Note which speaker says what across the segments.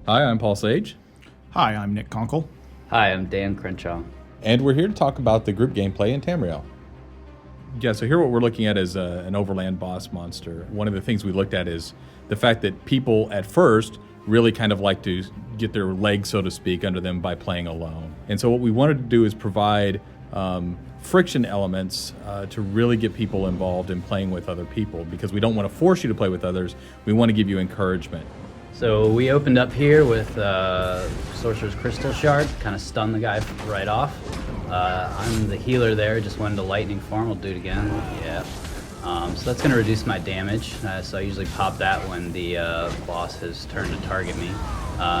Speaker 1: Hi, I'm Paul Sage,
Speaker 2: Hi, I'm Nick Conkle.
Speaker 3: Hi, I'm Dan Crenshaw.
Speaker 1: and we're here to talk about the group gameplay in Tamriel. Yeah, so here what we're looking at is an overland boss monster. One of the things we looked at is the fact that people at first really kind of like to get their legs, so to speak, under them by playing alone. And so what we wanted to do is provide friction elements to really get people involved in playing with other people, because we don't want to force you to play with others. We want to give you encouragement.
Speaker 3: So we opened up here with Sorcerer's Crystal Shard, kind of stun the guy right off. I'm the healer there, just went into lightning form. We'll do it again. Yeah. So that's going to reduce my damage. So I usually pop that when the boss has turned to target me.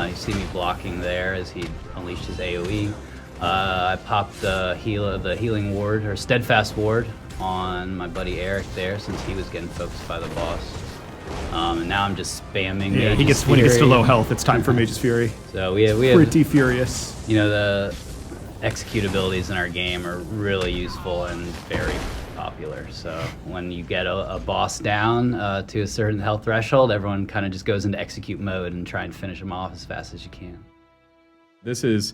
Speaker 3: You see me blocking there as he unleashed his AoE. I popped the healing ward, or steadfast ward, on my buddy Eric there, since he was getting focused by the boss. And now I'm just spamming.
Speaker 2: Yeah,
Speaker 3: Mage's
Speaker 2: when he gets to
Speaker 3: Fury.
Speaker 2: low health, it's time for Mage's Fury.
Speaker 3: So we have
Speaker 2: Pretty furious.
Speaker 3: the execute abilities in our game are really useful and very popular. So when you get a boss down to a certain health threshold, everyone kind of just goes into execute mode and try and finish them off as fast as you can.
Speaker 1: This is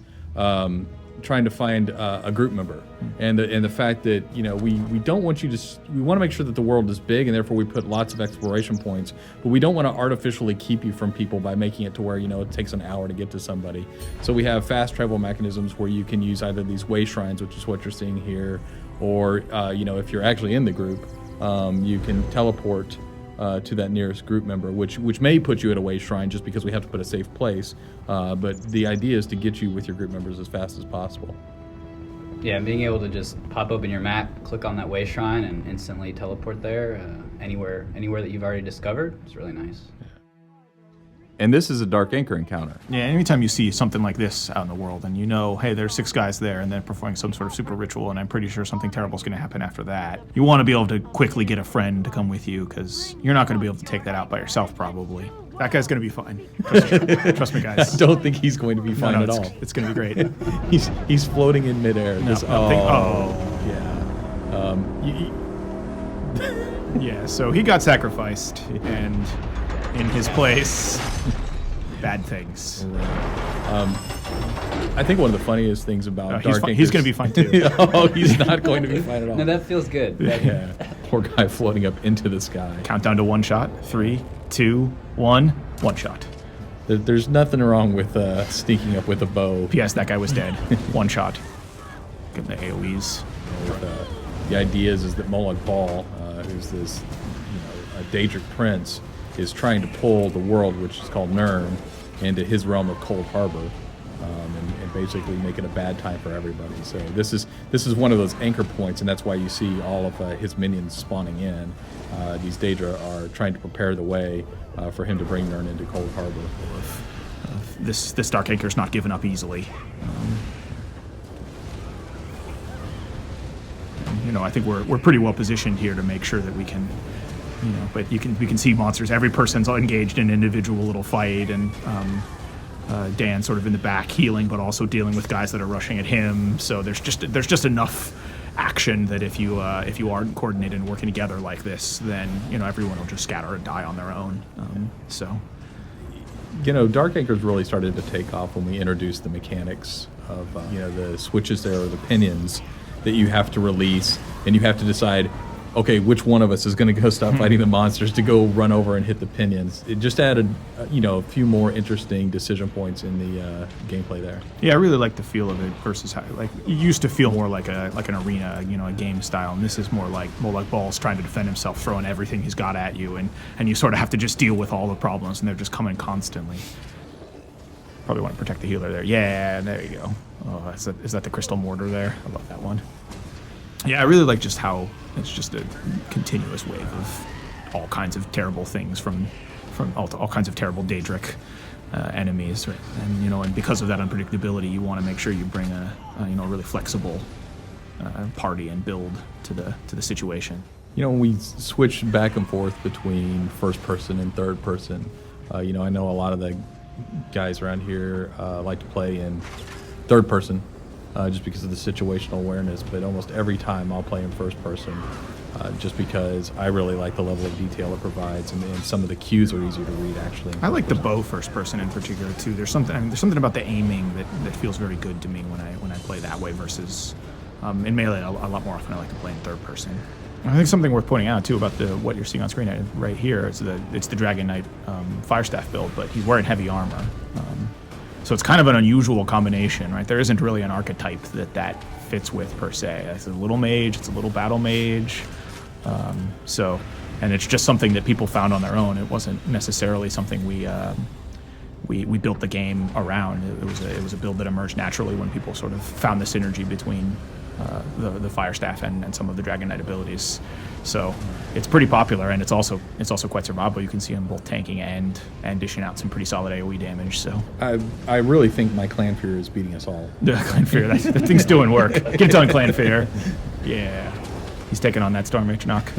Speaker 1: trying to find a group member, and the fact that we don't want you to. We want to make sure that the world is big, and therefore we put lots of exploration points. But we don't want to artificially keep you from people by making it to where it takes an hour to get to somebody. So we have fast travel mechanisms where you can use either these way shrines, which is what you're seeing here, or if you're actually in the group, you can teleport to that nearest group member, which may put you at a way shrine just because we have to put a safe place. But the idea is to get you with your group members as fast as possible.
Speaker 3: Yeah, and being able to just pop open your map, click on that way shrine, and instantly teleport there anywhere that you've already discovered. It's really nice.
Speaker 1: And this is a Dark Anchor encounter.
Speaker 2: Yeah, anytime you see something like this out in the world and hey, there's 6 guys there and they're performing some sort of super ritual and I'm pretty sure something terrible is going to happen after that, you want to be able to quickly get a friend to come with you, because you're not going to be able to take that out by yourself probably. That guy's going to be fine. Trust me, guys.
Speaker 1: I don't think he's going to be fine
Speaker 2: No,
Speaker 1: at all.
Speaker 2: It's going to be great.
Speaker 1: He's floating in midair.
Speaker 2: Yeah, so he got sacrificed, and in his place, bad things.
Speaker 1: I think one of the funniest things about Dark Anchor,
Speaker 2: he's going to be fine too.
Speaker 1: He's not going to be fine at all.
Speaker 3: No, that feels good.
Speaker 1: Yeah, poor guy floating up into the sky.
Speaker 2: Countdown to 1 shot. 3, 2, 1. 1 shot.
Speaker 1: There's nothing wrong with sneaking up with a bow.
Speaker 2: P.S. That guy was dead. 1 shot. Give him the AoEs.
Speaker 1: The idea is that Molag Bal, who's this a Daedric prince, is trying to pull the world, which is called Nirn, into his realm of Cold Harbor, and basically make it a bad time for everybody. So this is one of those anchor points, and that's why you see all of his minions spawning in. These Daedra are trying to prepare the way for him to bring Nirn into Cold Harbor.
Speaker 2: This Dark Anchor's not given up easily. I think we're pretty well positioned here to make sure that we can, but we can see monsters. Every person's engaged in an individual little fight, and Dan sort of in the back healing, but also dealing with guys that are rushing at him. So there's just enough action that if you aren't coordinated and working together like this, then everyone will just scatter and die on their own.
Speaker 1: Dark Anchor's really started to take off when we introduced the mechanics of the switches there, or the pinions that you have to release, and you have to decide, okay, which one of us is going to go stop fighting the monsters to go run over and hit the pinions. It just added, a few more interesting decision points in the gameplay there.
Speaker 2: Yeah, I really like the feel of it versus how, it used to feel more like an arena, a game style, and this is more like Bal's trying to defend himself, throwing everything he's got at you, and you sort of have to just deal with all the problems, and they're just coming constantly. Probably want to protect the healer there. Yeah, there you go. Oh, is that the crystal mortar there? I love that one. Yeah, I really like just how it's just a continuous wave of all kinds of terrible things from all kinds of terrible Daedric enemies, right? And because of that unpredictability, you want to make sure you bring a really flexible party and build to the situation.
Speaker 1: When we switch back and forth between first person and third person, I know a lot of the guys around here like to play in third person just because of the situational awareness, but almost every time I'll play in first person. just because I really like the level of detail it provides, and some of the cues are easier to read actually.
Speaker 2: I like the bow first person in particular too. There's something about the aiming that feels very good to me when I play that way versus in Melee. A lot more often I like to play in third person. I think something worth pointing out too about what you're seeing on screen right here is it's the Dragon Knight Firestaff build, but he's wearing heavy armor. So it's kind of an unusual combination, right? There isn't really an archetype that fits with per se. It's a little mage, it's a little battle mage. And it's just something that people found on their own. It wasn't necessarily something we built the game around. It was a build that emerged naturally when people sort of found the synergy between the Firestaff and some of the Dragon Knight abilities. So it's pretty popular, and it's also quite survivable. You can see him both tanking and dishing out some pretty solid AoE damage. So
Speaker 1: I really think my Clanfear is beating us all.
Speaker 2: the Clanfear, that thing's doing work. Get it done, Clanfear. Yeah, he's taking on that Storm Mage knock.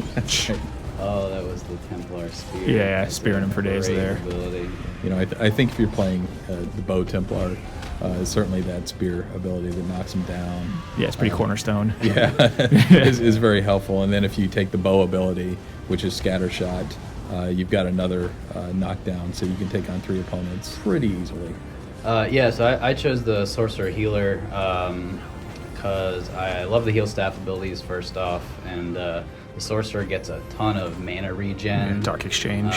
Speaker 3: Oh, that was the Templar Spear.
Speaker 2: Yeah, spearing him for days
Speaker 3: Great
Speaker 2: there.
Speaker 3: ability.
Speaker 1: You know, I think if you're playing the Bow Templar, certainly that spear ability that knocks him down.
Speaker 2: Yeah, it's pretty cornerstone.
Speaker 1: Yeah, is very helpful. And then if you take the bow ability, which is Scatter Shot, you've got another knockdown, so you can take on 3 opponents pretty easily.
Speaker 3: Yeah, so I chose the Sorcerer Healer because I love the heal staff abilities first off, and the Sorcerer gets a ton of mana regen.
Speaker 2: Dark Exchange.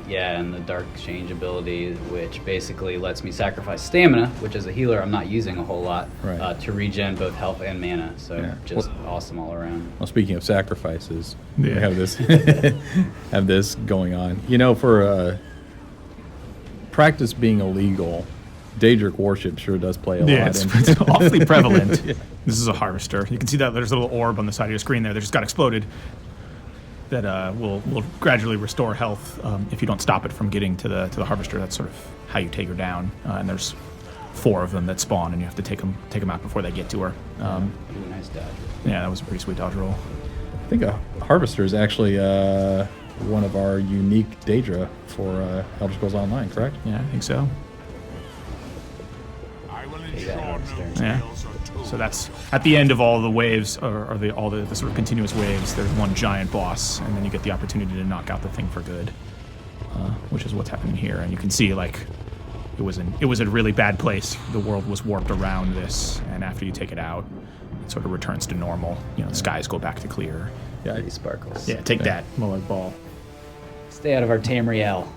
Speaker 3: Yeah, and the Dark Exchange ability, which basically lets me sacrifice stamina, which as a healer I'm not using a whole lot,
Speaker 1: Right.
Speaker 3: to regen both health and mana. So
Speaker 1: Yeah.
Speaker 3: just awesome all around.
Speaker 1: Well, speaking of sacrifices, we
Speaker 2: Yeah.
Speaker 1: have this have this going on. You know, for practice being illegal, Daedric worship sure does play a
Speaker 2: Yeah,
Speaker 1: lot.
Speaker 2: it's awfully prevalent. This is a harvester. You can see that there's a little orb on the side of your screen there that just got exploded. That will gradually restore health if you don't stop it from getting to the harvester. That's sort of how you take her down. And there's 4 of them that spawn, and you have to take them out before they get to her.
Speaker 3: Ooh, nice dodge.
Speaker 2: Yeah, that was a pretty sweet dodge roll.
Speaker 1: I think a harvester is actually one of our unique Daedra for Elder Scrolls Online, correct?
Speaker 2: Yeah, I think so.
Speaker 3: Take that, Harvester.
Speaker 2: Yeah. So that's at the end of all the waves, or all the sort of continuous waves. There's one giant boss, and then you get the opportunity to knock out the thing for good, which is what's happening here. And you can see like it was a really bad place. The world was warped around this, and after you take it out, it sort of returns to normal. You know, the skies go back to clear.
Speaker 1: Yeah,
Speaker 3: Pretty sparkles.
Speaker 2: Yeah, take that, Molag Bal.
Speaker 3: Stay out of our Tamriel.